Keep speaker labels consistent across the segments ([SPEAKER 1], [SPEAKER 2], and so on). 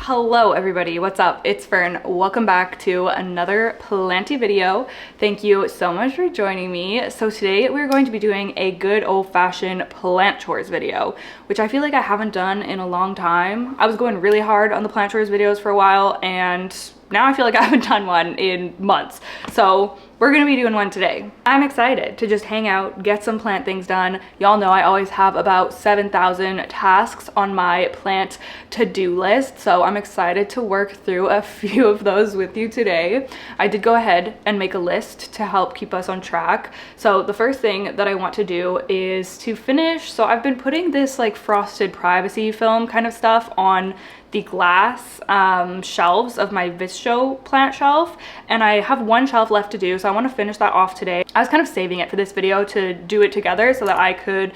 [SPEAKER 1] Hello everybody, what's up? It's Fern. Welcome back to another Planty video. Thank you so much for joining me. So today we're going to be doing a good old-fashioned plant chores video, which I feel like I haven't done in a long time. I was going really hard on the plant chores videos for a while, and now I feel like I haven't done one in months. So we're gonna be doing one today. I'm excited to just hang out, get some plant things done. Y'all know I always have about 7,000 tasks on my plant to-do list, so I'm excited to work through a few of those with you today. I did go ahead and make a list to help keep us on track. So the first thing that I want to do is to finish. So I've been putting this like frosted privacy film kind of stuff on the glass shelves of my Visho plant shelf, and I have one shelf left to do, so I want to finish that off today. I was kind of saving it for this video to do it together so that I could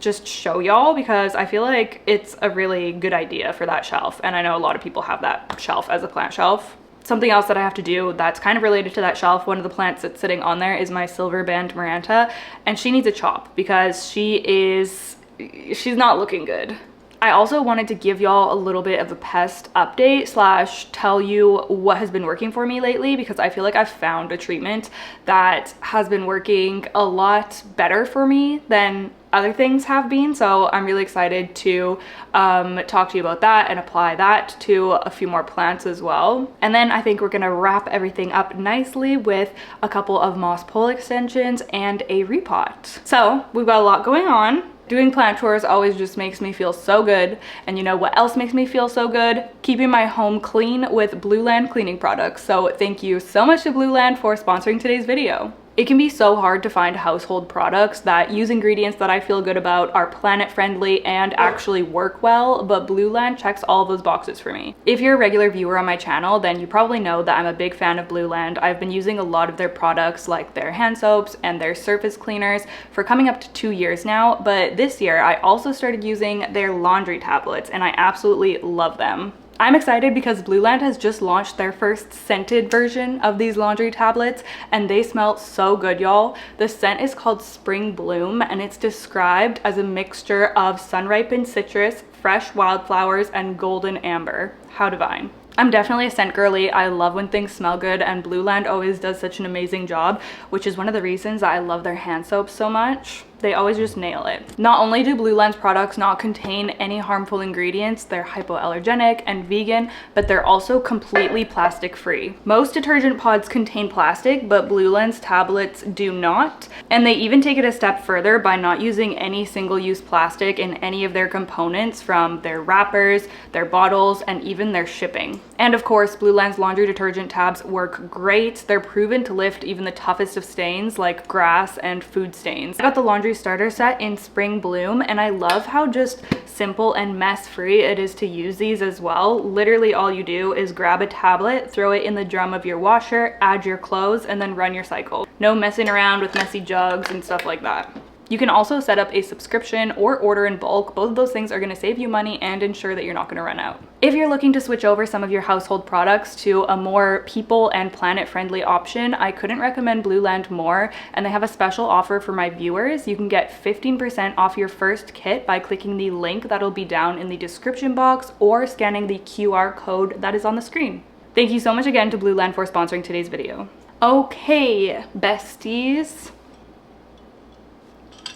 [SPEAKER 1] just show y'all, because I feel like it's a really good idea for that shelf, and I know a lot of people have that shelf as a plant shelf. Something else that I have to do that's kind of related to that shelf, one of the plants that's sitting on there is my silver band Maranta, and she needs a chop because she's not looking good. I also wanted to give y'all a little bit of a pest update slash tell you what has been working for me lately, because I feel like I've found a treatment that has been working a lot better for me than other things have been. So I'm really excited to talk to you about that and apply that to a few more plants as well. And then I think we're gonna wrap everything up nicely with a couple of moss pole extensions and a repot. So we've got a lot going on. Doing plant chores always just makes me feel so good. And you know what else makes me feel so good? Keeping my home clean with Blueland cleaning products. So thank you so much to Blueland for sponsoring today's video. It can be so hard to find household products that use ingredients that I feel good about, are planet friendly, and actually work well, but Blueland checks all of those boxes for me. If you're a regular viewer on my channel, then you probably know that I'm a big fan of Blueland. I've been using a lot of their products, like their hand soaps and their surface cleaners, for coming up to 2 years now, but this year I also started using their laundry tablets, and I absolutely love them. I'm excited because Blueland has just launched their first scented version of these laundry tablets, and they smell so good, y'all. The scent is called Spring Bloom, and it's described as a mixture of sun-ripened citrus, fresh wildflowers, and golden amber. How divine. I'm definitely a scent girly. I love when things smell good, and Blueland always does such an amazing job, which is one of the reasons that I love their hand soaps so much. They always just nail it. Not only do Blueland's products not contain any harmful ingredients, they're hypoallergenic and vegan, but they're also completely plastic free. Most detergent pods contain plastic, but Blueland's tablets do not. And they even take it a step further by not using any single-use plastic in any of their components, from their wrappers, their bottles, and even their shipping. And of course, Blueland's laundry detergent tabs work great. They're proven to lift even the toughest of stains like grass and food stains. I got the laundry starter set in Spring Bloom, and I love how just simple and mess-free it is to use these as well. Literally all you do is grab a tablet, throw it in the drum of your washer, add your clothes, and then run your cycle. No messing around with messy jugs and stuff like that. You can also set up a subscription or order in bulk. Both of those things are going to save you money and ensure that you're not going to run out. If you're looking to switch over some of your household products to a more people and planet friendly option, I couldn't recommend Blueland more, and they have a special offer for my viewers. You can get 15% off your first kit by clicking the link that'll be down in the description box or scanning the QR code that is on the screen. Thank you so much again to Blueland for sponsoring today's video. Okay, besties.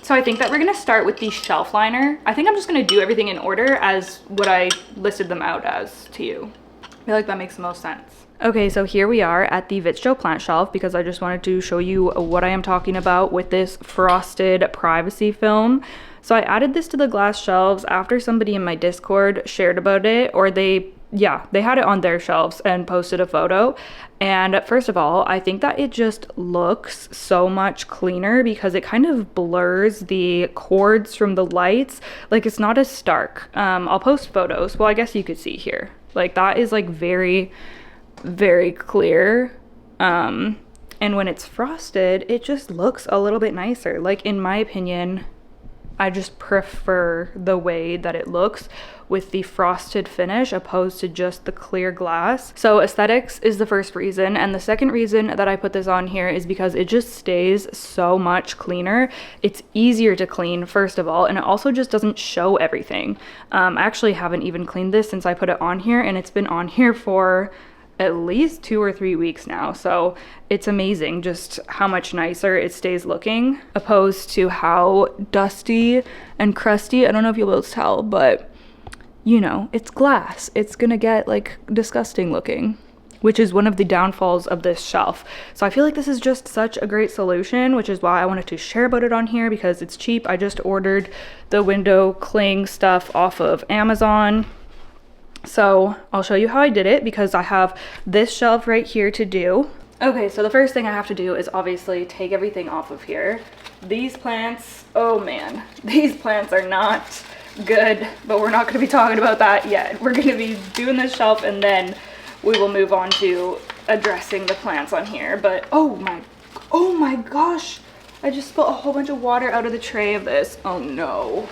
[SPEAKER 1] So I think that we're gonna start with the shelf liner. I think I'm just gonna do everything in order as what I listed them out as to you. I feel like that makes the most sense. Okay, so here we are at the Visho plant shelf, because I just wanted to show you what I am talking about with this frosted privacy film. So I added this to the glass shelves after somebody in my Discord shared about it, or they had it on their shelves and posted a photo. And first of all, I think that it just looks so much cleaner because it kind of blurs the cords from the lights. Like, it's not as stark. I'll post photos. Well, I guess you could see here. Like, that is like very, very clear. And when it's frosted, it just looks a little bit nicer. Like, in my opinion, I just prefer the way that it looks with the frosted finish opposed to just the clear glass. So aesthetics is the first reason, and the second reason that I put this on here is because it just stays so much cleaner. It's easier to clean, first of all, and it also just doesn't show everything. I actually haven't even cleaned this since I put it on here, and it's been on here for at least 2 or 3 weeks now. So it's amazing just how much nicer it stays looking opposed to how dusty and crusty. I don't know if you'll be able to tell, but you know, it's glass. It's gonna get like disgusting looking, which is one of the downfalls of this shelf. So I feel like this is just such a great solution, which is why I wanted to share about it on here because it's cheap. I just ordered the window cling stuff off of Amazon. So I'll show you how I did it because I have this shelf right here to do. Okay, so the first thing I have to do is obviously take everything off of here. These plants, oh man, these plants are not good, but we're not gonna be talking about that yet. We're gonna be doing this shelf and then we will move on to addressing the plants on here. But oh my gosh, I just spilled a whole bunch of water out of the tray of this. Oh no.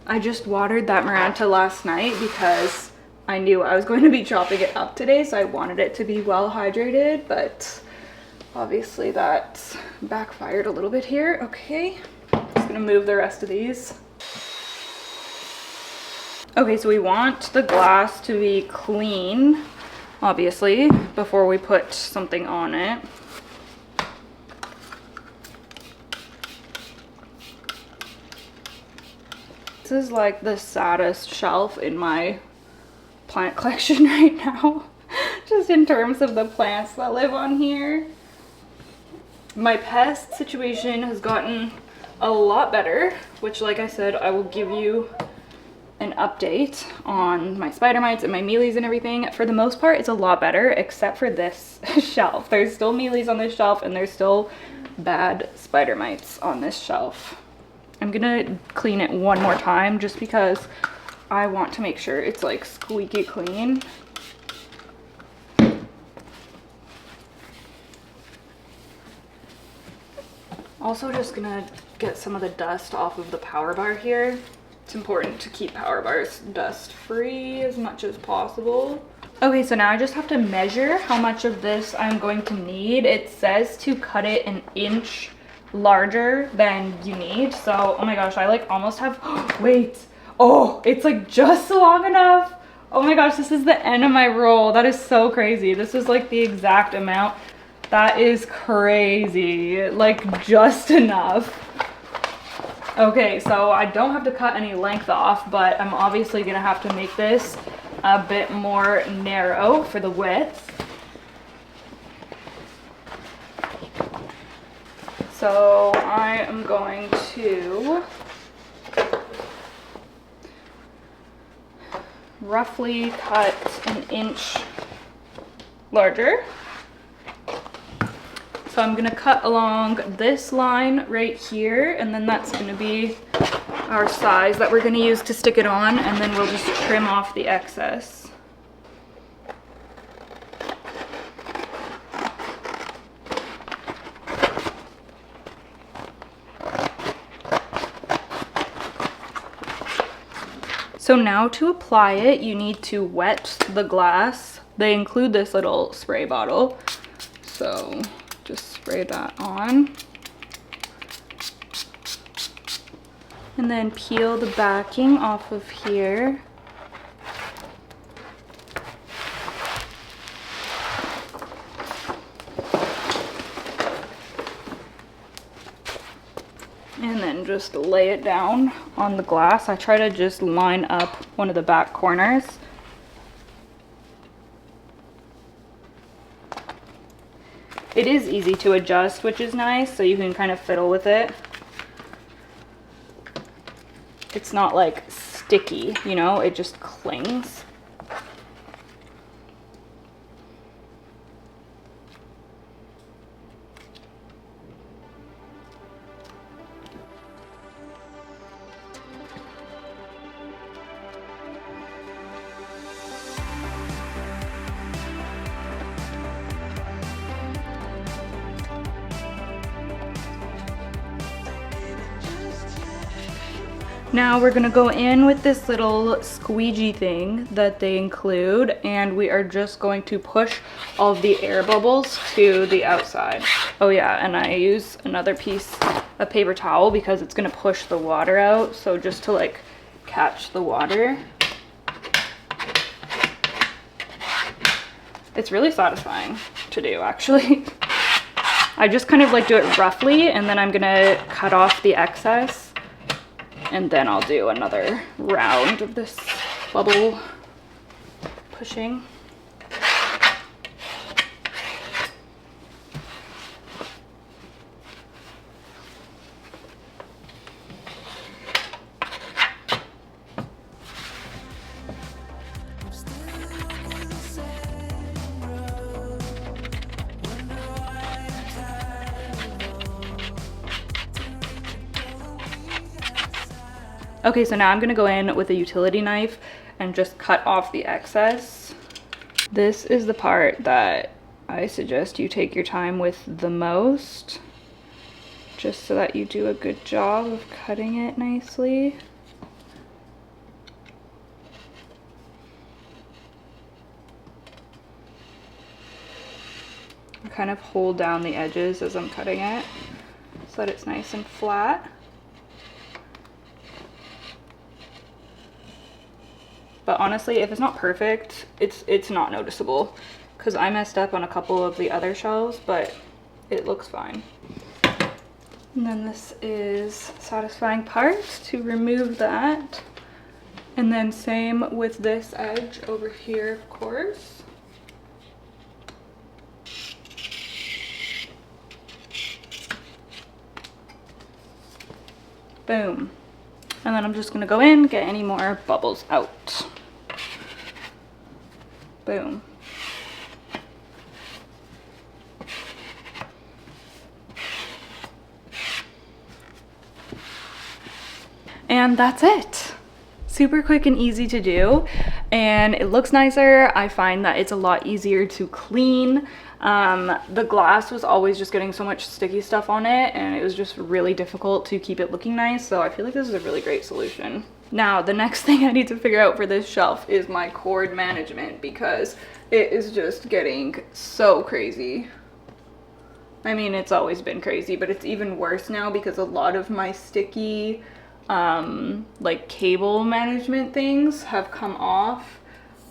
[SPEAKER 1] I just watered that Maranta last night because I knew I was going to be chopping it up today, so I wanted it to be well hydrated, but obviously that backfired a little bit here. Okay, just gonna move the rest of these. Okay, so we want the glass to be clean, obviously, before we put something on it. This is like the saddest shelf in my plant collection right now, just in terms of the plants that live on here. My pest situation has gotten a lot better, which, like I said, I will give you an update on my spider mites and my mealies and everything. For the most part, it's a lot better, except for this shelf. There's still mealies on this shelf and there's still bad spider mites on this shelf. I'm gonna clean it one more time just because I want to make sure it's like squeaky clean. Also just gonna get some of the dust off of the power bar here. It's important to keep power bars dust free as much as possible. Okay, so now I just have to measure how much of this I'm going to need. It says to cut it an inch larger than you need. So, oh my gosh, I like almost have, wait, oh, it's like just long enough. Oh my gosh, this is the end of my roll. That is so crazy. This is like the exact amount. That is crazy, like just enough. Okay, so I don't have to cut any length off, but I'm obviously gonna have to make this a bit more narrow for the width. So I am going to roughly cut an inch larger. So I'm gonna cut along this line right here, and then that's gonna be our size that we're gonna use to stick it on, and then we'll just trim off the excess. So now to apply it, you need to wet the glass. They include this little spray bottle. So just spray that on. And then peel the backing off of here. And then just lay it down on the glass. I try to just line up one of the back corners. It is easy to adjust, which is nice, so you can kind of fiddle with it. It's not like sticky, you know, it just clings. Now we're gonna go in with this little squeegee thing that they include, and we are just going to push all of the air bubbles to the outside. Oh yeah, and I use another piece of paper towel because it's gonna push the water out, so just to like catch the water. It's really satisfying to do, actually. I just kind of like do it roughly, and then I'm gonna cut off the excess, and then I'll do another round of this bubble pushing. Okay, so now I'm gonna go in with a utility knife and just cut off the excess. This is the part that I suggest you take your time with the most, just so that you do a good job of cutting it nicely. I kind of hold down the edges as I'm cutting it so that it's nice and flat. But honestly, if it's not perfect, it's not noticeable, because I messed up on a couple of the other shelves, but it looks fine. And then this is satisfying part to remove that. And then same with this edge over here, of course. Boom. And then I'm just gonna go in, get any more bubbles out. Boom. And that's it. Super quick and easy to do, and it looks nicer. I find that it's a lot easier to clean. The glass was always just getting so much sticky stuff on it, and it was just really difficult to keep it looking nice, so I feel like this is a really great solution. Now, the next thing I need to figure out for this shelf is my cord management, because it is just getting so crazy. I mean, it's always been crazy, but it's even worse now because a lot of my sticky like cable management things have come off.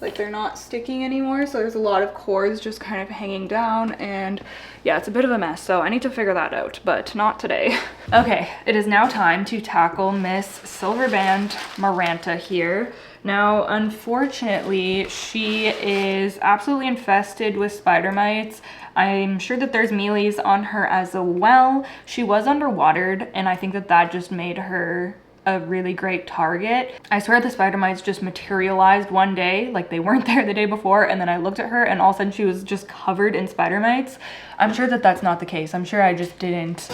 [SPEAKER 1] Like, they're not sticking anymore, so there's a lot of cords just kind of hanging down, and yeah, it's a bit of a mess, so I need to figure that out, but not today. Okay, it is now time to tackle Miss Silver Band Maranta here. Now, unfortunately, she is absolutely infested with spider mites. I'm sure that there's mealies on her as well. She was underwatered, and I think that that just made her a really great target. I swear the spider mites just materialized one day, like they weren't there the day before, and then I looked at her and all of a sudden she was just covered in spider mites. I'm sure that that's not the case. I'm sure I just didn't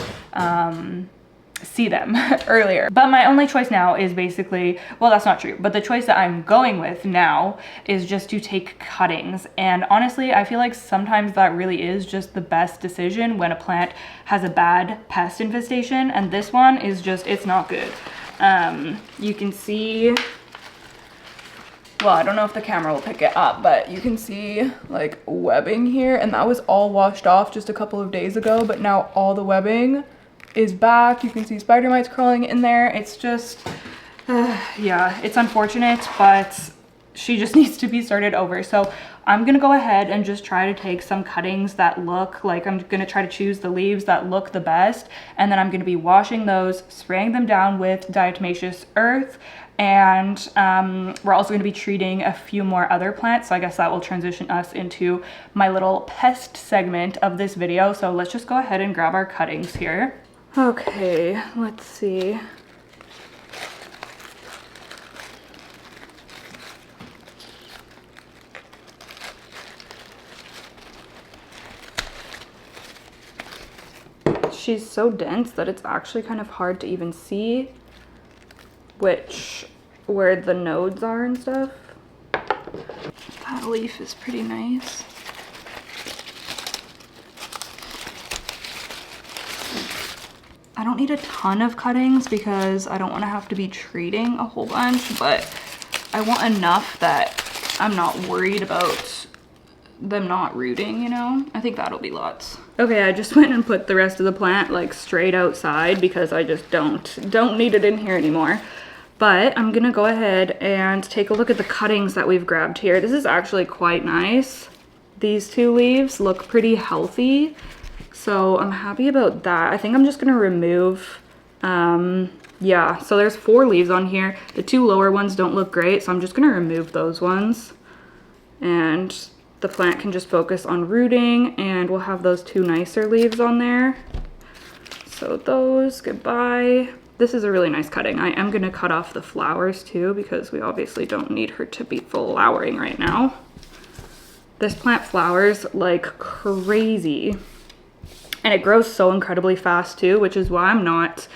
[SPEAKER 1] see them earlier. But my only choice now is basically, well, that's not true, but the choice that I'm going with now is just to take cuttings. And honestly, I feel like sometimes that really is just the best decision when a plant has a bad pest infestation, and this one is just, it's not good. You can see, well, I don't know if the camera will pick it up, but you can see like webbing here, and that was all washed off just a couple of days ago, but now all the webbing is back. You can see spider mites crawling in there. It's just, yeah, it's unfortunate, but she just needs to be started over. So I'm gonna go ahead and just try to take some cuttings that look like, I'm gonna try to choose the leaves that look the best, and then I'm gonna be washing those, spraying them down with diatomaceous earth, and we're also gonna be treating a few more other plants, so I guess that will transition us into my little pest segment of this video. So let's just go ahead and grab our cuttings here. Okay, let's see. She's so dense that it's actually kind of hard to even see where the nodes are and stuff. That leaf is pretty nice. I don't need a ton of cuttings because I don't want to have to be treating a whole bunch, but I want enough that I'm not worried about them not rooting, you know? I think that'll be lots. Okay, I just went and put the rest of the plant like straight outside because I just don't need it in here anymore. But I'm gonna go ahead and take a look at the cuttings that we've grabbed here. This is actually quite nice. These 2 leaves look pretty healthy, so I'm happy about that. I think I'm just gonna remove, yeah, so there's 4 leaves on here. The 2 lower ones don't look great, so I'm just gonna remove those ones. And the plant can just focus on rooting, and we'll have those 2 nicer leaves on there. So those, goodbye. This is a really nice cutting. I am gonna cut off the flowers too because we obviously don't need her to be flowering right now. This plant flowers like crazy, and it grows so incredibly fast too, which is why I'm not,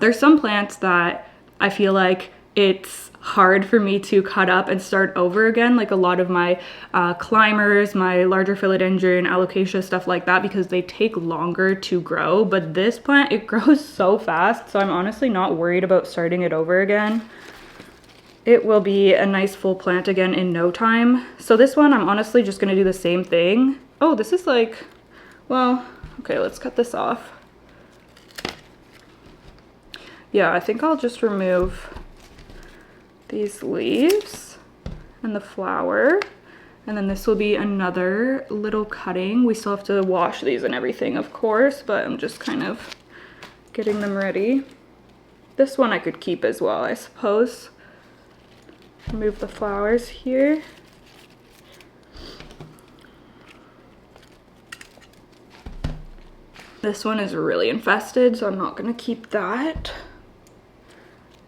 [SPEAKER 1] there's some plants that I feel like it's hard for me to cut up and start over again, like a lot of my climbers, my larger philodendron, alocasia, stuff like that, because they take longer to grow. But this plant, it grows so fast, so I'm honestly not worried about starting it over again. It will be a nice full plant again in no time. So this one, I'm honestly just gonna do the same thing. Oh, this is like, well, okay, let's cut this off. Yeah, I think I'll just remove these leaves and the flower, and then this will be another little cutting. We still have to wash these and everything, of course, but I'm just kind of getting them ready. This one I could keep as well, I suppose. Remove the flowers here. This one is really infested, so I'm not gonna keep that.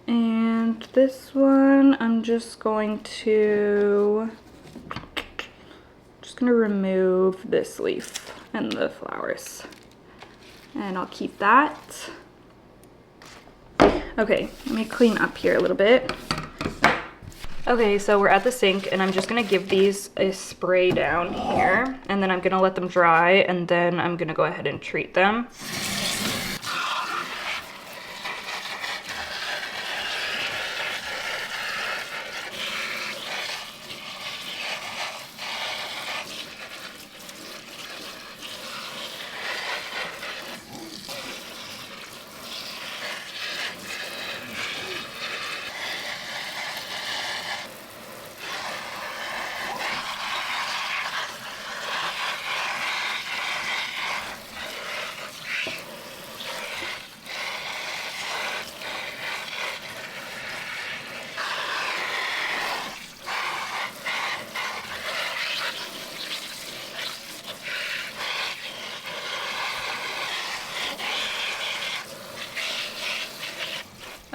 [SPEAKER 1] And this one, I'm just gonna remove this leaf and the flowers. And I'll keep that. Okay, let me clean up here a little bit. Okay, so we're at the sink, and I'm just gonna give these a spray down here, and then I'm gonna let them dry, and then I'm gonna go ahead and treat them.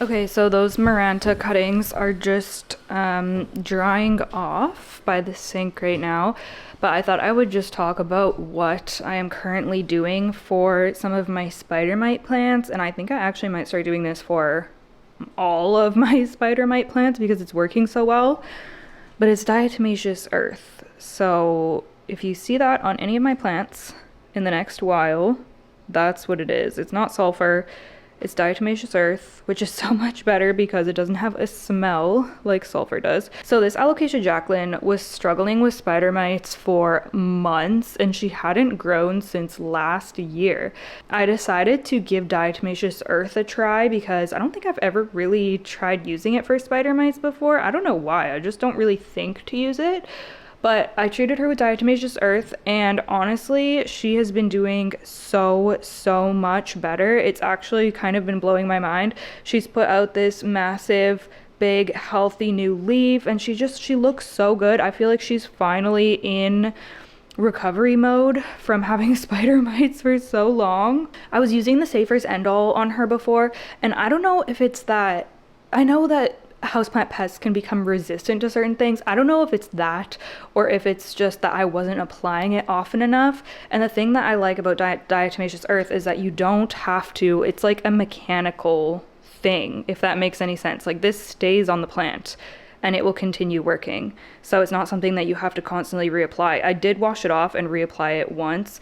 [SPEAKER 1] Okay, so those Maranta cuttings are just drying off by the sink right now, but I thought I would just talk about what I am currently doing for some of my spider mite plants, and I think I actually might start doing this for all of my spider mite plants because it's working so well. But it's diatomaceous earth, so if you see that on any of my plants in the next while, that's what it is. It's not sulfur. It's diatomaceous earth, which is so much better because it doesn't have a smell like sulfur does. So this alocasia Jacqueline was struggling with spider mites for months, and she hadn't grown since last year. I decided to give diatomaceous earth a try because I don't think I've ever really tried using it for spider mites before. I don't know why, I just don't really think to use it. But I treated her with diatomaceous earth, and honestly, she has been doing so much better. It's actually kind of been blowing my mind. She's put out this massive, big, healthy new leaf, and she looks so good. I feel like she's finally in recovery mode from having spider mites for so long. I was using the Safer's End-All on her before, and I don't know if it's that, I know that houseplant pests can become resistant to certain things. I don't know if it's that or if it's just that I wasn't applying it often enough. And the thing that I like about diatomaceous earth is that you don't have to, it's like a mechanical thing, if that makes any sense. Like this stays on the plant and it will continue working. So it's not something that you have to constantly reapply. I did wash it off and reapply it once,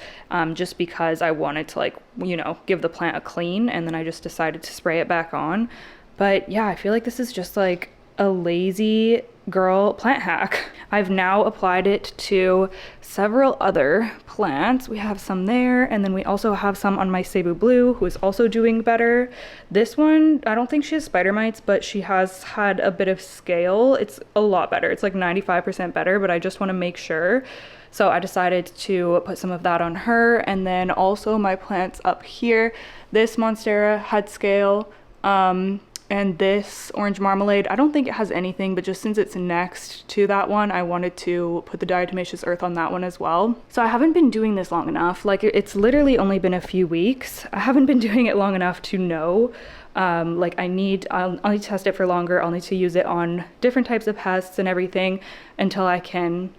[SPEAKER 1] just because I wanted to, like, you know, give the plant a clean, and then I just decided to spray it back on. But yeah, I feel like this is just like a lazy girl plant hack. I've now applied it to several other plants. We have some there, and then we also have some on my Cebu Blue, who is also doing better. This one, I don't think she has spider mites, but she has had a bit of scale. It's a lot better. It's like 95% better, but I just want to make sure. So I decided to put some of that on her, and then also my plants up here. This Monstera had scale, and this orange marmalade, I don't think it has anything, but just since it's next to that one, I wanted to put the Diatomaceous earth on that one as well. So I haven't been doing this long enough. Like, it's literally only been a few weeks. I haven't been doing it long enough to know. Like, I'll need to test it for longer. I'll need to use it on different types of pests and everything until I can,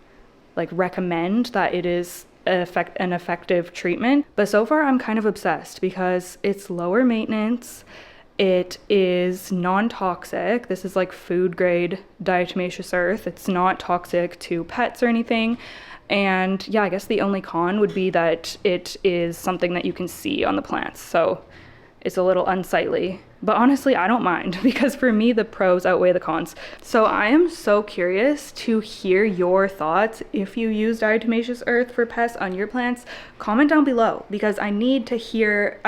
[SPEAKER 1] like, recommend that it is an effective treatment. But so far, I'm kind of obsessed because it's lower maintenance. It is non-toxic. This is like food grade diatomaceous earth. It's not toxic to pets or anything. And yeah, I guess the only con would be that it is something that you can see on the plants. So it's a little unsightly. But honestly, I don't mind, because for me, the pros outweigh the cons. So I am so curious to hear your thoughts. If you use diatomaceous earth for pests on your plants, comment down below, because I need to hear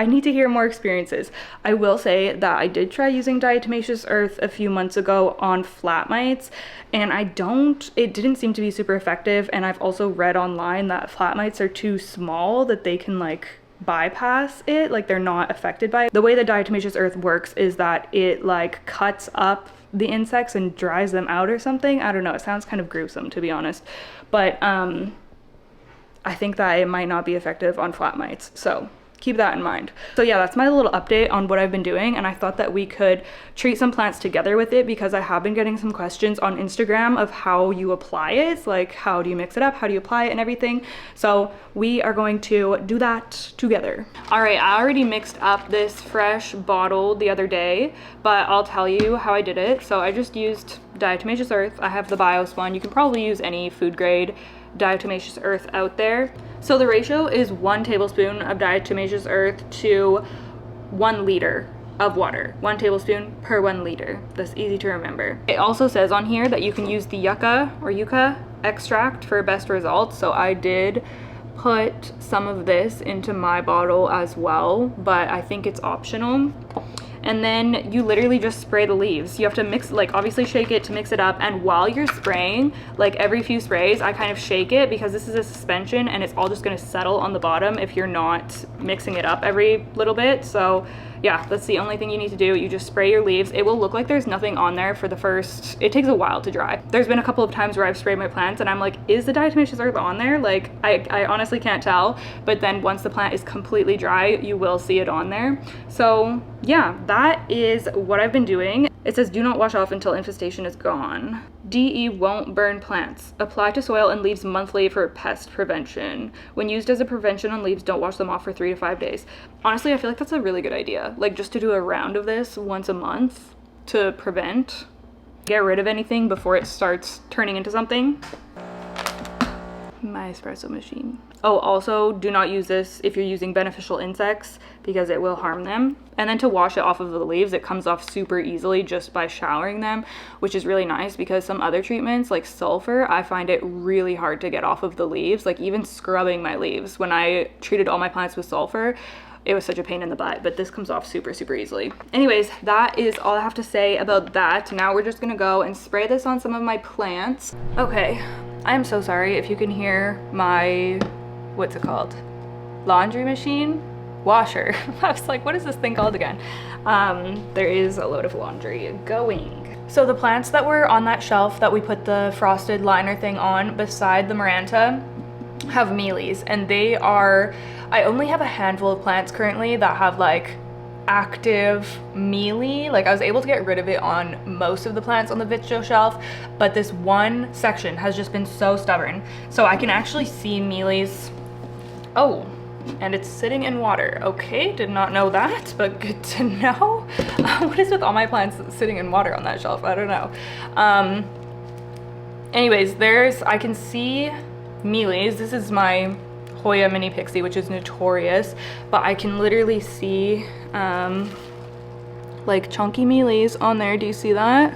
[SPEAKER 1] more experiences. I will say that I did try using diatomaceous earth a few months ago on flat mites, and it didn't seem to be super effective. And I've also read online that flat mites are too small that they can, like, bypass it, like they're not affected by it. The way that diatomaceous earth works is that it, like, cuts up the insects and dries them out or something. I don't know, it sounds kind of gruesome, to be honest, but I think that it might not be effective on flat mites, so keep that in mind. So yeah, that's my little update on what I've been doing, and I thought that we could treat some plants together with it, because I have been getting some questions on Instagram of how you apply it, like how do you mix it up, how do you apply it and everything. So we are going to do that together. All right, I already mixed up this fresh bottle the other day, but I'll tell you how I did it. So I just used diatomaceous earth. I have the BIOS one. You can probably use any food grade diatomaceous earth out there. So the ratio is 1 tablespoon of diatomaceous earth to 1 liter of water. 1 tablespoon per 1 liter. That's easy to remember. It also says on here that you can use the yucca extract for best results. So I did put some of this into my bottle as well, but I think it's optional. And then you literally just spray the leaves. You have to mix, like, obviously shake it to mix it up, and while you're spraying, like every few sprays, I kind of shake it, because this is a suspension and it's all just gonna settle on the bottom if you're not mixing it up every little bit. So yeah, that's the only thing you need to do. You just spray your leaves. It will look like there's nothing on there for the first, it takes a while to dry. There's been a couple of times where I've sprayed my plants and I'm like, is the diatomaceous earth on there? Like, I honestly can't tell. But then once the plant is completely dry, you will see it on there. So yeah, that is what I've been doing. It says do not wash off until infestation is gone. DE won't burn plants. Apply to soil and leaves monthly for pest prevention. When used as a prevention on leaves, don't wash them off for 3 to 5 days. Honestly, I feel like that's a really good idea. Like, just to do a round of this once a month to prevent, get rid of anything before it starts turning into something. My espresso machine. Oh, also do not use this if you're using beneficial insects, because it will harm them. And then to wash it off of the leaves, it comes off super easily just by showering them, which is really nice, because some other treatments like sulfur, I find it really hard to get off of the leaves. Like, even scrubbing my leaves, when I treated all my plants with sulfur, it was such a pain in the butt, but this comes off super, super easily. Anyways, that is all I have to say about that. Now we're just gonna go and spray this on some of my plants. Okay, I am so sorry if you can hear my, what's it called? Laundry machine? Washer. I was like, what is this thing called again? There is a load of laundry going. So the plants that were on that shelf that we put the frosted liner thing on beside the Maranta have mealies, and they are, I only have a handful of plants currently that have like active mealy. Like, I was able to get rid of it on most of the plants on the Vitcho shelf, but this one section has just been so stubborn. So I can actually see mealies. Oh, and it's sitting in water. Okay, did not know that, but good to know. What is with all my plants sitting in water on that shelf? I don't know. Anyways, I can see mealies. This is my Hoya mini pixie, which is notorious, but I can literally see like chunky mealies on there. Do you see that?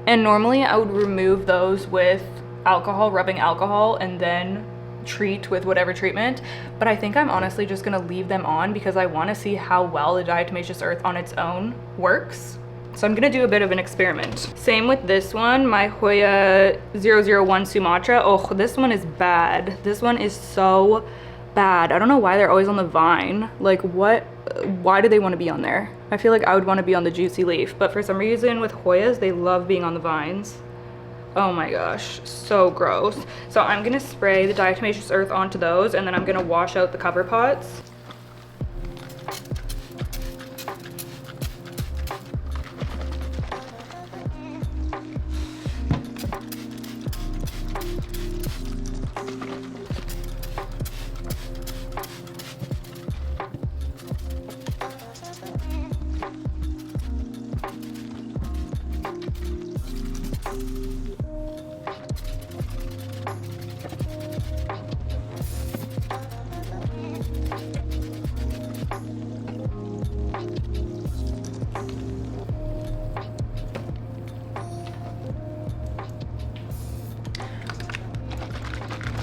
[SPEAKER 1] And normally I would remove those with alcohol, rubbing alcohol, and then treat with whatever treatment, but I think I'm honestly just gonna leave them on because I want to see how well the diatomaceous earth on its own works. So I'm gonna do a bit of an experiment. Same with this one, my Hoya 001 Sumatra. Oh, this one is bad. This one is so bad. I don't know why they're always on the vine. Like why do they want to be on there? I feel like I would want to be on the juicy leaf, but for some reason with Hoyas, they love being on the vines. Oh my gosh, so gross. So I'm gonna spray the diatomaceous earth onto those, and then I'm gonna wash out the cover pots.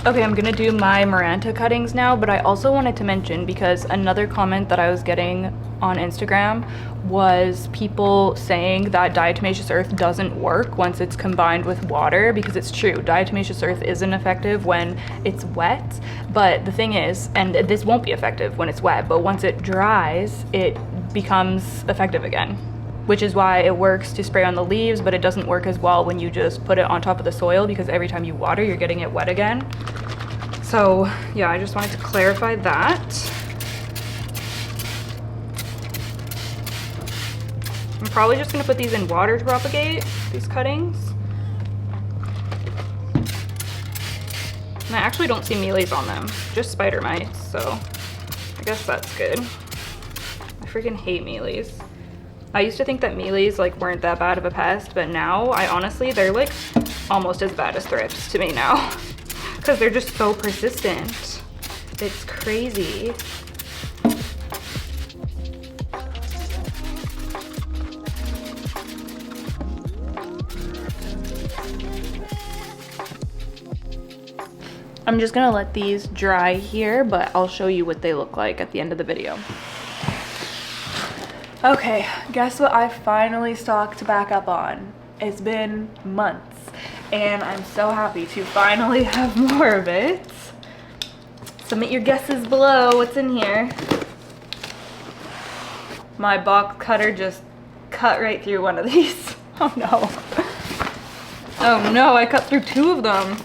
[SPEAKER 1] Okay, I'm gonna do my Maranta cuttings now, but I also wanted to mention, because another comment that I was getting on Instagram was people saying that diatomaceous earth doesn't work once it's combined with water, because it's true, diatomaceous earth isn't effective when it's wet, but the thing is, and this won't be effective when it's wet, but once it dries, it becomes effective again, which is why it works to spray on the leaves, but it doesn't work as well when you just put it on top of the soil, because every time you water, you're getting it wet again. So yeah, I just wanted to clarify that. I'm probably just gonna put these in water to propagate, these cuttings. And I actually don't see mealies on them, just spider mites, so I guess that's good. I freaking hate mealies. I used to think that mealies like weren't that bad of a pest, but now I honestly, they're like almost as bad as thrips to me now. Because they're just so persistent. It's crazy. I'm just gonna let these dry here, but I'll show you what they look like at the end of the video. Okay, guess what I finally stocked back up on? It's been months, and I'm so happy to finally have more of it. Submit your guesses below. What's in here? My box cutter just cut right through one of these. Oh no. Oh no, I cut through two of them.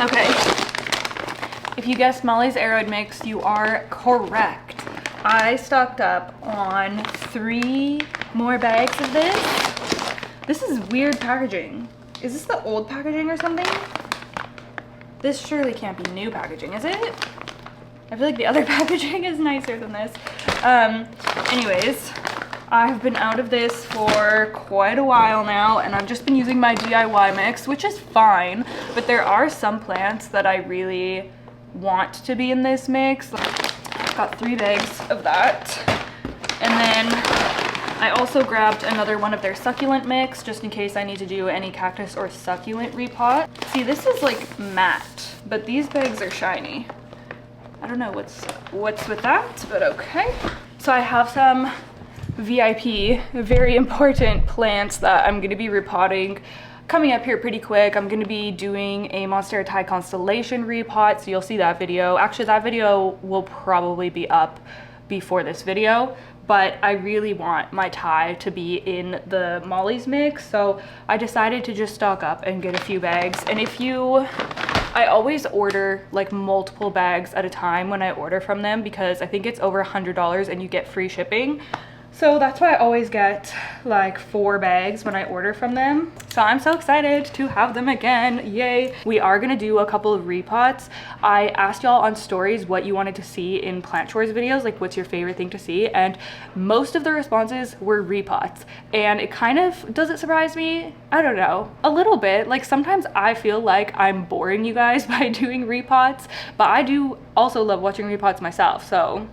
[SPEAKER 1] Okay. If you guessed Molly's Aeroid Mix, you are correct. I stocked up on 3 more bags of this. This is weird packaging. Is this the old packaging or something? This surely can't be new packaging, is it? I feel like the other packaging is nicer than this. Anyways, I've been out of this for quite a while now, and I've just been using my DIY mix, which is fine, but there are some plants that I really want to be in this mix. Got 3 bags of that. And then I also grabbed another one of their succulent mix, just in case I need to do any cactus or succulent repot. See, this is like matte, but these bags are shiny. I don't know what's with that, but okay. So I have some VIP, very important plants that I'm gonna be repotting coming up here pretty quick. I'm gonna be doing a Monstera Thai Constellation repot, so you'll see that video. Actually, that video will probably be up before this video, but I really want my Thai to be in the Molly's mix, so I decided to just stock up and get a few bags. And I always order like multiple bags at a time when I order from them, because I think it's over $100 and you get free shipping. So that's why I always get like 4 bags when I order from them. So I'm so excited to have them again, yay. We are gonna do a couple of repots. I asked y'all on stories what you wanted to see in plant chores videos, like what's your favorite thing to see, and most of the responses were repots. And it kind of, does it surprise me? I don't know, a little bit. Like sometimes I feel like I'm boring you guys by doing repots, but I do also love watching repots myself, so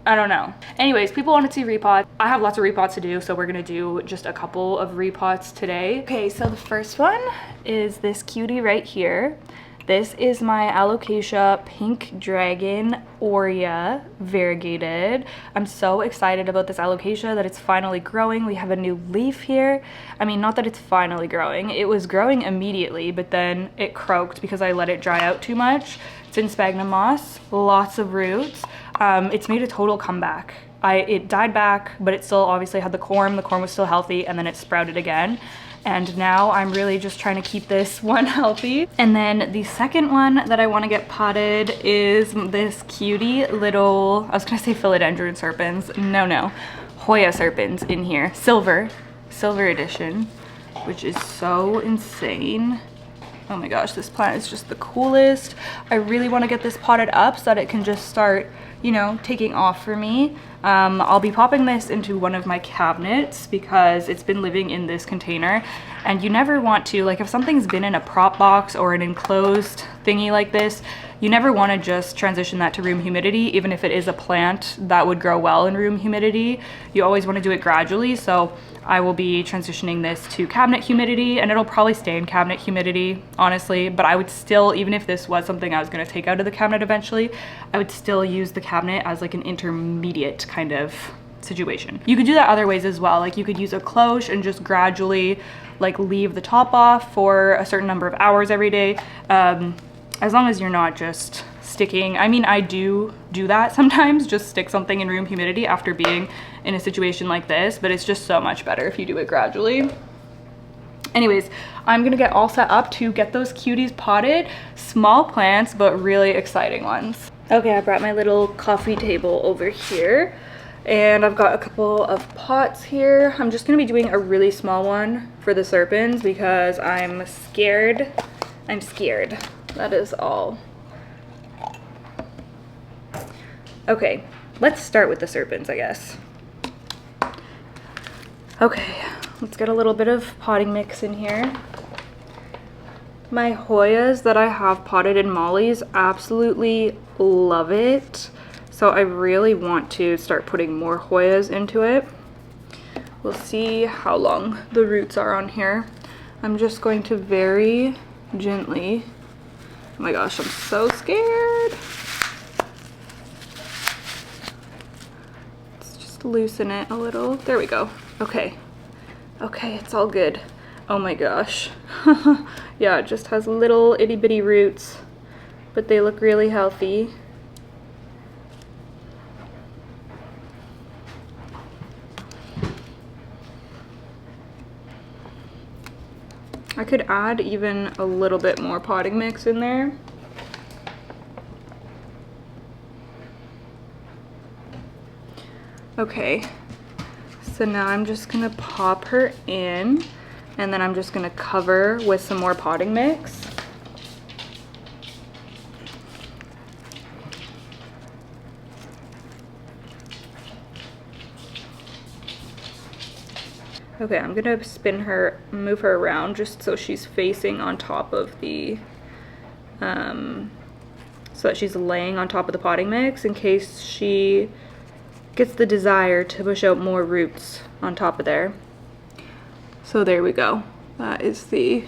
[SPEAKER 1] I don't know. Anyways, people want to see repots. I have lots of repots to do, so we're gonna do just a couple of repots today. Okay, so the first one is this cutie right here. This is my Alocasia Pink Dragon Aurea variegated. I'm so excited about this Alocasia that it's finally growing. We have a new leaf here. I mean, not that it's finally growing. It was growing immediately, but then it croaked because I let it dry out too much. It's in sphagnum moss, lots of roots. It's made a total comeback. It died back, but it still obviously had the corm. The corm was still healthy, and then it sprouted again. And now I'm really just trying to keep this one healthy. And then the second one that I want to get potted is this cutie little, I was gonna say philodendron serpens. No, Hoya serpens in here. Silver edition, which is so insane. Oh my gosh, this plant is just the coolest. I really want to get this potted up so that it can just start, you know, taking off for me. I'll be popping this into one of my cabinets because it's been living in this container, and you never want to, like if something's been in a prop box or an enclosed thingy like this, you never want to just transition that to room humidity. Even if it is a plant that would grow well in room humidity, you always want to do it gradually. So I will be transitioning this to cabinet humidity, and it'll probably stay in cabinet humidity, honestly, but I would still, even if this was something I was going to take out of the cabinet eventually, I would still use the cabinet as like an intermediate kind of situation. You could do that other ways as well. Like you could use a cloche and just gradually like leave the top off for a certain number of hours every day, as long as you're not just sticking. I mean, I do that sometimes, just stick something in room humidity after being in a situation like this, but it's just so much better if you do it gradually. Anyways, I'm gonna get all set up to get those cuties potted. Small plants, but really exciting ones. Okay, I brought my little coffee table over here, and I've got a couple of pots here. I'm just gonna be doing a really small one for the serpens because I'm scared. That is all. Okay, let's start with the serpents, I guess. Okay, let's get a little bit of potting mix in here. My Hoyas that I have potted in mollies absolutely love it. So I really want to start putting more Hoyas into it. We'll see how long the roots are on here. I'm just going to very gently, oh my gosh, I'm so scared. Loosen it a little. There we go. Okay, it's all good. Oh my gosh. Yeah, it just has little itty bitty roots, but they look really healthy. I could add even a little bit more potting mix in there. Okay, so now I'm just gonna pop her in, and then I'm just gonna cover with some more potting mix. Okay, I'm gonna spin her, move her around just so she's facing on top of the, so that she's laying on top of the potting mix in case she gets the desire to push out more roots on top of there. So there we go. That is the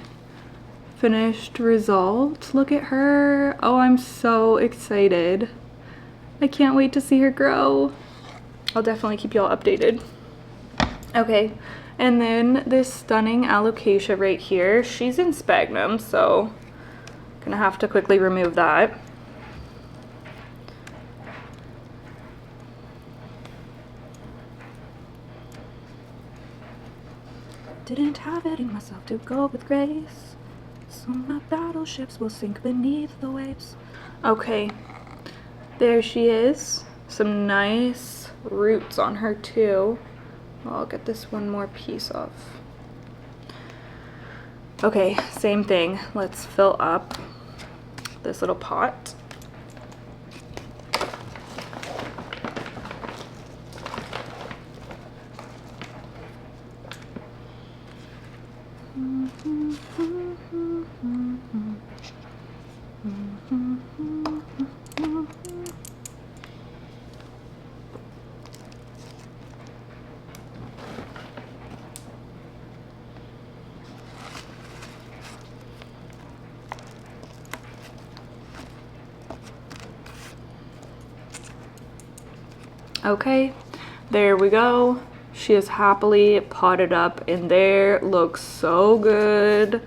[SPEAKER 1] finished result. Look at her. Oh, I'm so excited. I can't wait to see her grow. I'll definitely keep y'all updated. Okay, and then this stunning Alocasia right here, she's in sphagnum, so I'm gonna have to quickly remove that. Didn't have it in myself to go with grace, so my battleships will sink beneath the waves. Okay, there she is. Some nice roots on her too. I'll get this one more piece off. Okay, same thing. Let's fill up this little pot. Okay, there we go. She is happily potted up in there. Looks so good.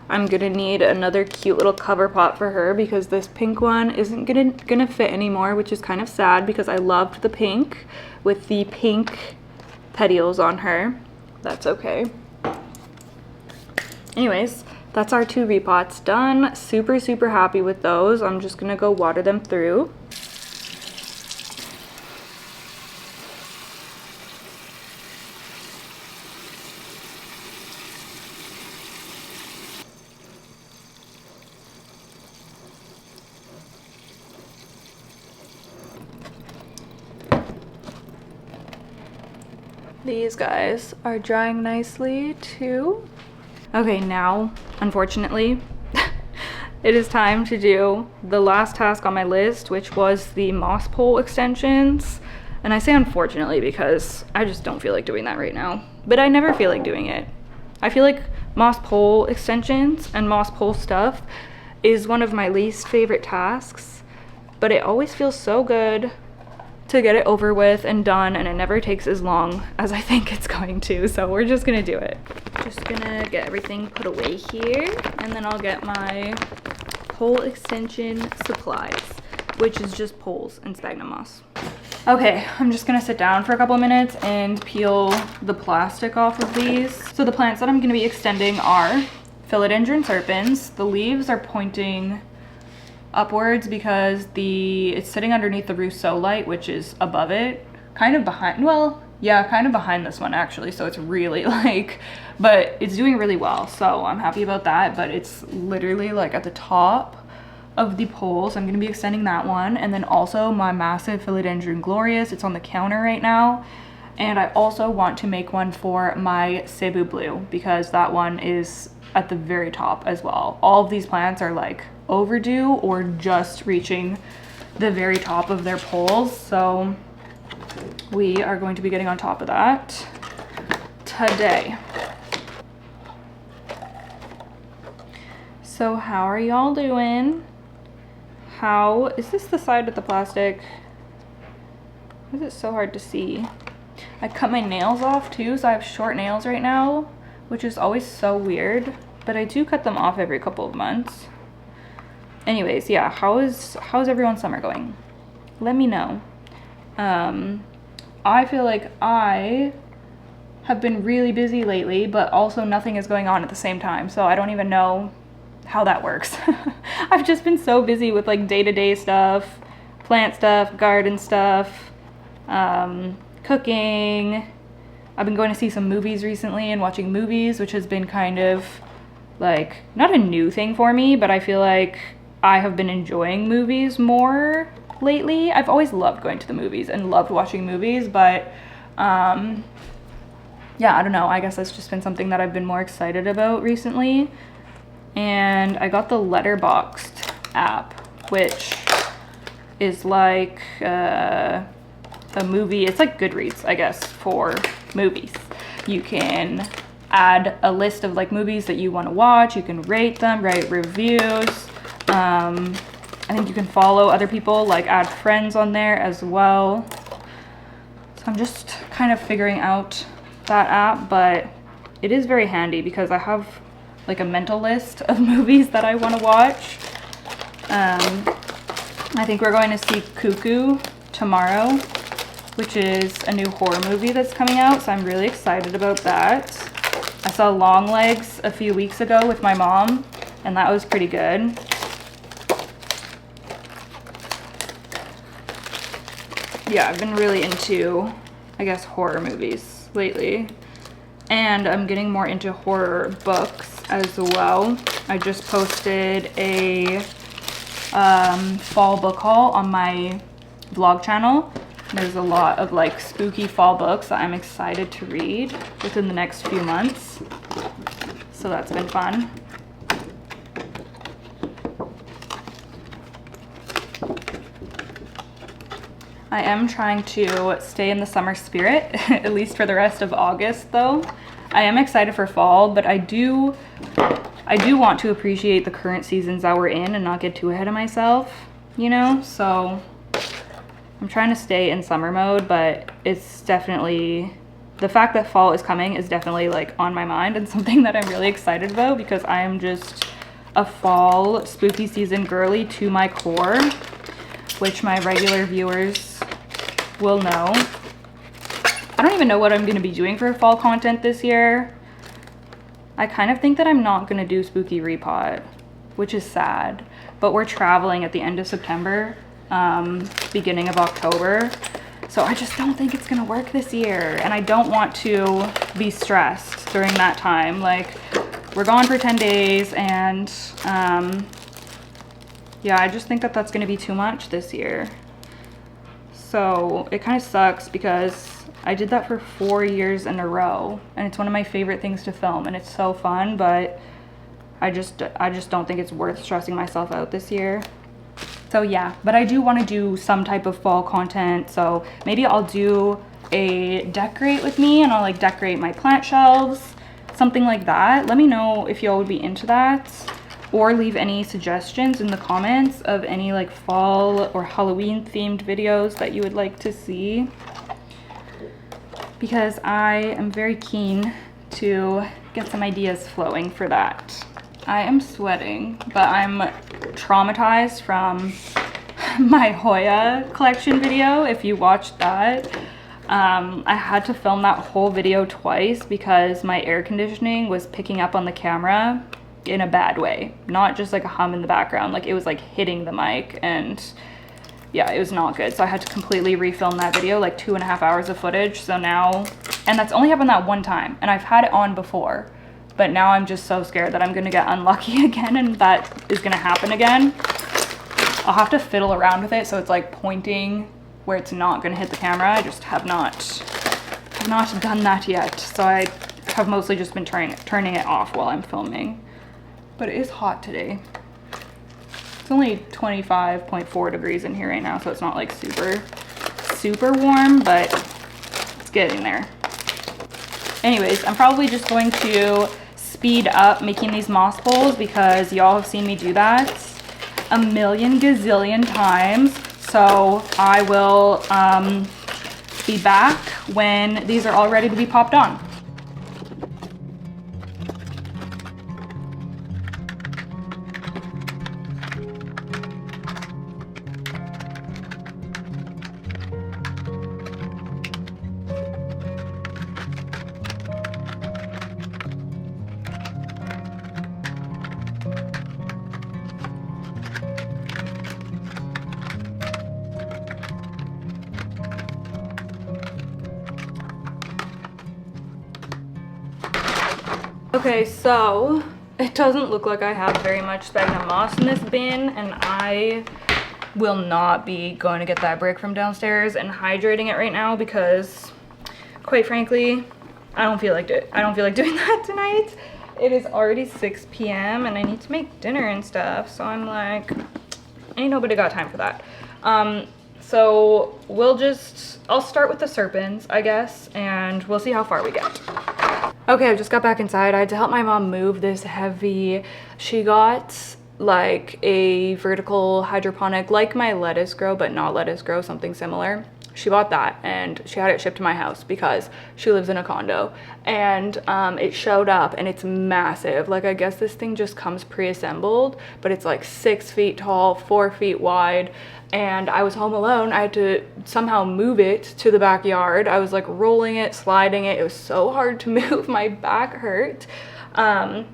[SPEAKER 1] I'm gonna need another cute little cover pot for her because this pink one isn't gonna fit anymore, which is kind of sad because I loved the pink with the pink petioles on her. That's okay. Anyways, that's our 2 repots done. Super, super happy with those. I'm just gonna go water them through. These guys are drying nicely too. Okay, now, unfortunately, it is time to do the last task on my list, which was the moss pole extensions. And I say unfortunately because I just don't feel like doing that right now. But I never feel like doing it. I feel like moss pole extensions and moss pole stuff is one of my least favorite tasks, but it always feels so good to get it over with and done, and it never takes as long as I think it's going to, so we're just gonna do it. Just gonna get everything put away here, and then I'll get my pole extension supplies, which is just poles and sphagnum moss. Okay, I'm just gonna sit down for a couple of minutes and peel the plastic off of these. So the plants that I'm gonna be extending are philodendron serpens. The leaves are pointing upwards because it's sitting underneath the Rousseau light, which is above it, kind of behind, well, yeah, kind of behind this one actually, so it's really like, but it's doing really well, so I'm happy about that. But it's literally like at the top of the poles. I'm going to be extending that one, and then also my massive philodendron glorious. It's on the counter right now, and I also want to make one for my Cebu blue because that one is at the very top as well. All of these plants are like overdue or just reaching the very top of their poles, so we are going to be getting on top of that today. So how are y'all doing? How is this the side with the plastic? Why is it so hard to see? I cut my nails off too, so I have short nails right now, which is always so weird, but I do cut them off every couple of months. Anyways, yeah, how's everyone's summer going? Let me know. I feel like I have been really busy lately, but also nothing is going on at the same time, so I don't even know how that works. I've just been so busy with like day-to-day stuff, plant stuff, garden stuff, cooking. I've been going to see some movies recently and watching movies, which has been kind of like not a new thing for me, but I feel like I have been enjoying movies more lately. I've always loved going to the movies and loved watching movies, but yeah, I don't know. I guess that's just been something that I've been more excited about recently. And I got the Letterboxd app, which is like a movie. It's like Goodreads, I guess, for movies. You can add a list of like movies that you want to watch. You can rate them, write reviews. I think you can follow other people, like add friends on there as well. So I'm just kind of figuring out that app, but it is very handy because I have like a mental list of movies that I want to watch. I think we're going to see Cuckoo tomorrow, which is a new horror movie that's coming out, so I'm really excited about that. I saw Longlegs a few weeks ago with my mom, and that was pretty good. Yeah, I've been really into, I guess, horror movies lately. And I'm getting more into horror books as well. I just posted a fall book haul on my vlog channel. There's a lot of like spooky fall books that I'm excited to read within the next few months. So that's been fun. I am trying to stay in the summer spirit, at least for the rest of August though. I am excited for fall, but I do want to appreciate the current seasons that we're in and not get too ahead of myself, you know? So I'm trying to stay in summer mode, but it's definitely, the fact that fall is coming is definitely like on my mind and something that I'm really excited about because I am just a fall spooky season girly to my core, which my regular viewers will know. I don't even know what I'm going to be doing for fall content this year. I kind of think that I'm not going to do spooky repot, which is sad, but we're traveling at the end of September, beginning of October. So I just don't think it's going to work this year. And I don't want to be stressed during that time. Like, we're gone for 10 days and yeah, I just think that that's going to be too much this year. So it kind of sucks because I did that for 4 years in a row and it's one of my favorite things to film and it's so fun, but I just don't think it's worth stressing myself out this year. So yeah, but I do want to do some type of fall content. So maybe I'll do a decorate with me and I'll like decorate my plant shelves, something like that. Let me know if y'all would be into that, or leave any suggestions in the comments of any like fall or Halloween themed videos that you would like to see, because I am very keen to get some ideas flowing for that. I am sweating, but I'm traumatized from my Hoya collection video. If you watched that, I had to film that whole video twice because my air conditioning was picking up on the camera in a bad way, not just like a hum in the background, like it was like hitting the mic, and yeah, it was not good. So I had to completely refilm that video, like 2.5 hours of footage. So now, and that's only happened that one time, and I've had it on before, but now I'm just so scared that I'm gonna get unlucky again and that is gonna happen again. I'll have to fiddle around with it so it's like pointing where it's not gonna hit the camera. I just have not done that yet. So I have mostly just been turning it off while I'm filming. But it is hot today. It's only 25.4 degrees in here right now, so it's not like super warm, but it's getting there. Anyways, I'm probably just going to speed up making these moss bowls because y'all have seen me do that a million gazillion times. So I will be back when these are all ready to be popped on. Okay, so it doesn't look like I have very much sphagnum moss in this bin, and I will not be going to get that brick from downstairs and hydrating it right now because, quite frankly, I don't feel like doing that tonight. It is already 6 p.m. and I need to make dinner and stuff, so I'm like, ain't nobody got time for that. So I'll start with the serpents, I guess, and we'll see how far we get. Okay, I just got back inside. I had to help my mom move this heavy. She got like a vertical hydroponic, like my lettuce grow, but not lettuce grow, something similar. She bought that and she had it shipped to my house because she lives in a condo, and it showed up and it's massive. Like, I guess this thing just comes pre-assembled, but it's like 6 feet tall, 4 feet wide, and I was home alone. I had to somehow move it to the backyard. I was like rolling it, sliding it. It was so hard to move. My back hurt. Oh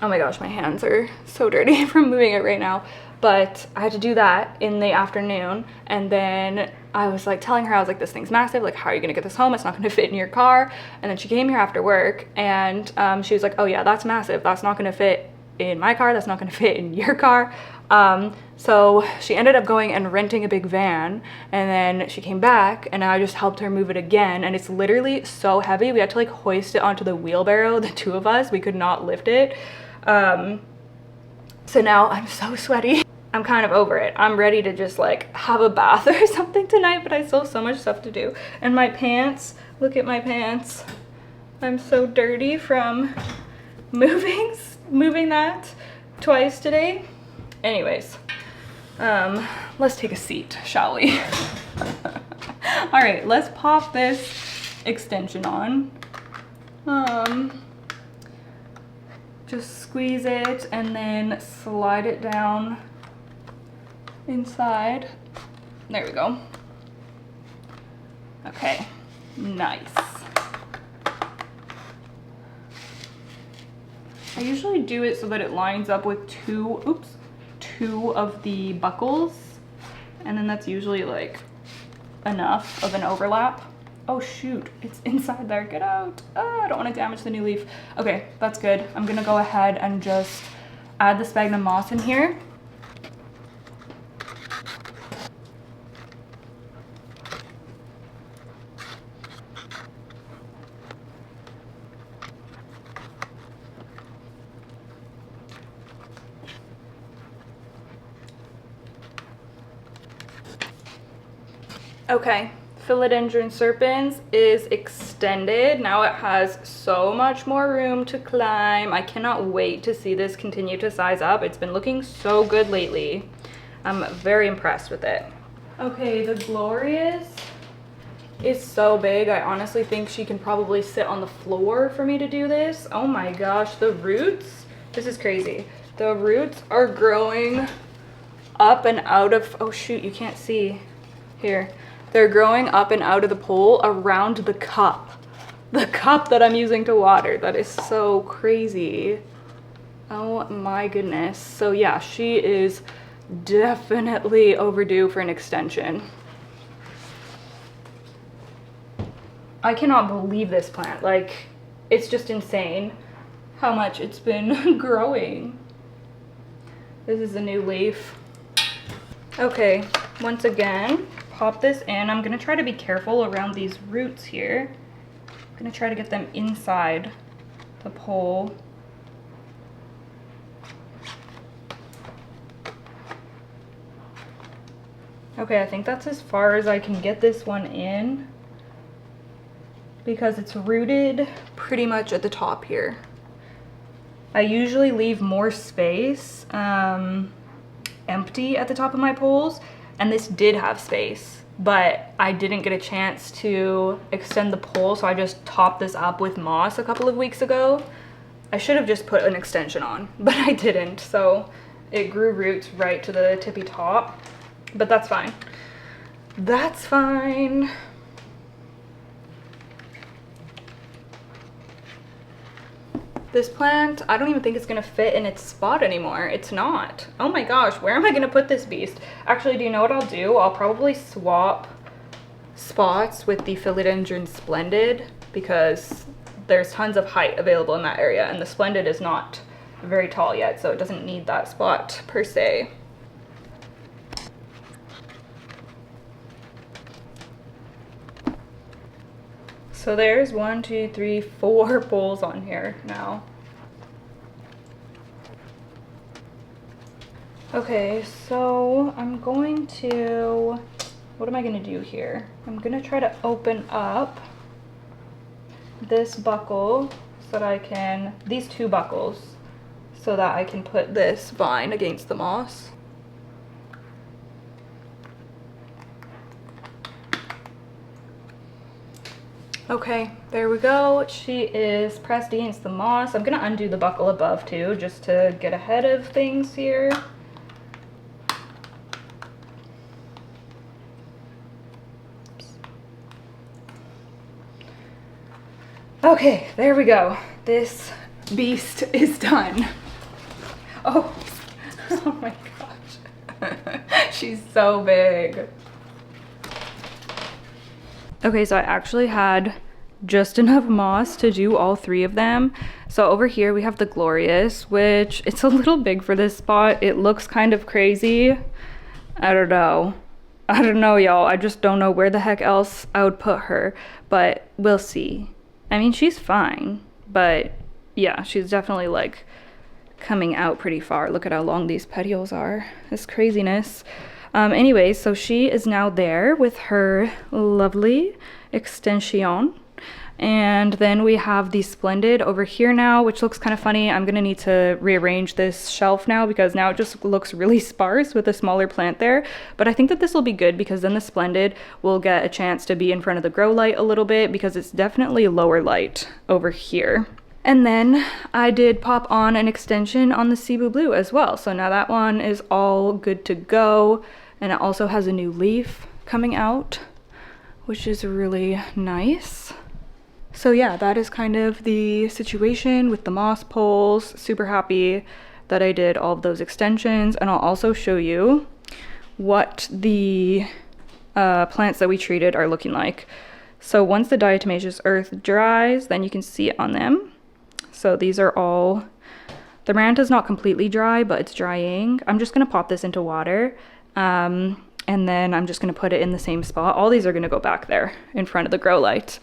[SPEAKER 1] my gosh, my hands are so dirty from moving it right now. But I had to do that in the afternoon, and then I was like telling her, I was like, this thing's massive, like how are you gonna get this home? It's not gonna fit in your car. And then she came here after work and she was like, oh yeah, that's massive, that's not gonna fit in my car, that's not gonna fit in your car. So she ended up going and renting a big van, and then she came back and I just helped her move it again, and it's literally so heavy. We had to like hoist it onto the wheelbarrow, the two of us, we could not lift it. So now I'm so sweaty. I'm kind of over it. I'm ready to just like have a bath or something tonight, but I still have so much stuff to do. And my pants, look at my pants. I'm so dirty from moving that twice today. Anyways, let's take a seat, shall we? All right, let's pop this extension on. Just squeeze it and then slide it down inside. There we go. Okay, nice. I usually do it so that it lines up with two of the buckles, and then that's usually like enough of an overlap. Oh shoot, it's inside there, get out. I don't want to damage the new leaf. Okay, that's good. I'm gonna go ahead and just add the sphagnum moss in here. Okay, Philodendron serpens is extended. Now it has so much more room to climb. I cannot wait to see this continue to size up. It's been looking so good lately. I'm very impressed with it. Okay, the Glorious is so big. I honestly think she can probably sit on the floor for me to do this. Oh my gosh, the roots, this is crazy. The roots are growing up and out of, oh shoot, you can't see here. They're growing up and out of the pole around the cup that I'm using to water. That is so crazy. Oh my goodness. So yeah, she is definitely overdue for an extension. I cannot believe this plant. Like, it's just insane how much it's been growing. This is a new leaf. Okay, once again, pop this in. I'm gonna try to be careful around these roots here. I'm gonna try to get them inside the pole. Okay, I think that's as far as I can get this one in because it's rooted pretty much at the top here. I usually leave more space empty at the top of my poles, and this did have space, but I didn't get a chance to extend the pole, so I just topped this up with moss a couple of weeks ago. I should have just put an extension on, but I didn't, so it grew roots right to the tippy top, but that's fine. That's fine. This plant, I don't even think it's gonna fit in its spot anymore. It's not. Oh my gosh, where am I gonna put this beast? Actually, do you know what I'll do? I'll probably swap spots with the Philodendron Splendid because there's tons of height available in that area, and the Splendid is not very tall yet, so it doesn't need that spot per se. So there's 1, 2, 3, 4 poles on here now. Okay, so I'm going to, what am I gonna do here? I'm gonna try to open up this buckle so that I can, these two buckles, so that I can put this vine against the moss. Okay, there we go. She is pressed against the moss. I'm gonna undo the buckle above too, just to get ahead of things here. Oops. Okay, there we go. This beast is done. Oh, oh my gosh. She's so big. Okay, so I actually had just enough moss to do all 3 of them. So over here we have the Glorious, which it's a little big for this spot. It looks kind of crazy. I don't know, y'all. I just don't know where the heck else I would put her, but we'll see. I mean, she's fine, but yeah, she's definitely like coming out pretty far. Look at how long these petioles are. This craziness. Anyways, so she is now there with her lovely extension. And then we have the Splendid over here now, which looks kind of funny. I'm gonna need to rearrange this shelf now because now it just looks really sparse with a smaller plant there. But I think that this will be good because then the Splendid will get a chance to be in front of the grow light a little bit because it's definitely lower light over here. And then I did pop on an extension on the Cebu Blue as well. So now that one is all good to go. And it also has a new leaf coming out, which is really nice. So yeah, that is kind of the situation with the moss poles. Super happy that I did all of those extensions. And I'll also show you what the plants that we treated are looking like. So once the diatomaceous earth dries, then you can see it on them. So these are all, the Maranta is not completely dry, but it's drying. I'm just gonna pop this into water. And then I'm just gonna put it in the same spot. All these are gonna go back there in front of the grow light.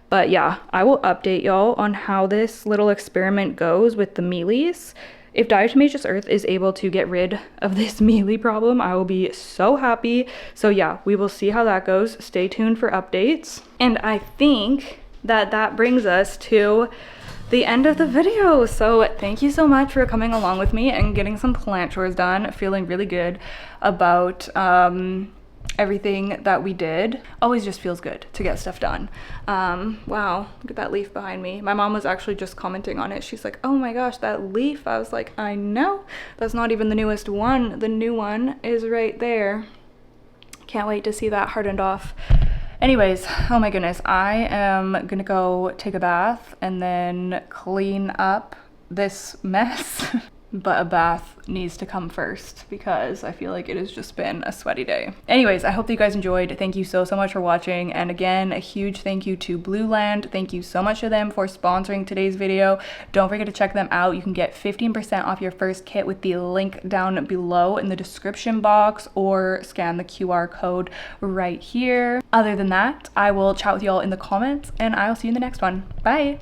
[SPEAKER 1] But yeah, I will update y'all on how this little experiment goes with the mealies. If diatomaceous earth is able to get rid of this mealy problem, I will be so happy. So yeah, we will see how that goes. Stay tuned for updates. And I think that brings us to the end of the video. So thank you so much for coming along with me and getting some plant chores done. Feeling really good about everything that we did. Always just feels good to get stuff done. Wow, look at that leaf behind me. My mom was actually just commenting on it. She's like, oh my gosh, that leaf. I was like, I know. That's not even the newest one. The new one is right there. Can't wait to see that hardened off. Anyways, oh my goodness, I am gonna go take a bath and then clean up this mess. But a bath needs to come first because I feel like it has just been a sweaty day. Anyways, I hope that you guys enjoyed. Thank you so much for watching. And again, a huge thank you to Blueland. Thank you so much to them for sponsoring today's video. Don't forget to check them out. You can get 15% off your first kit with the link down below in the description box or scan the QR code right here. Other than that, I will chat with y'all in the comments and I'll see you in the next one. Bye.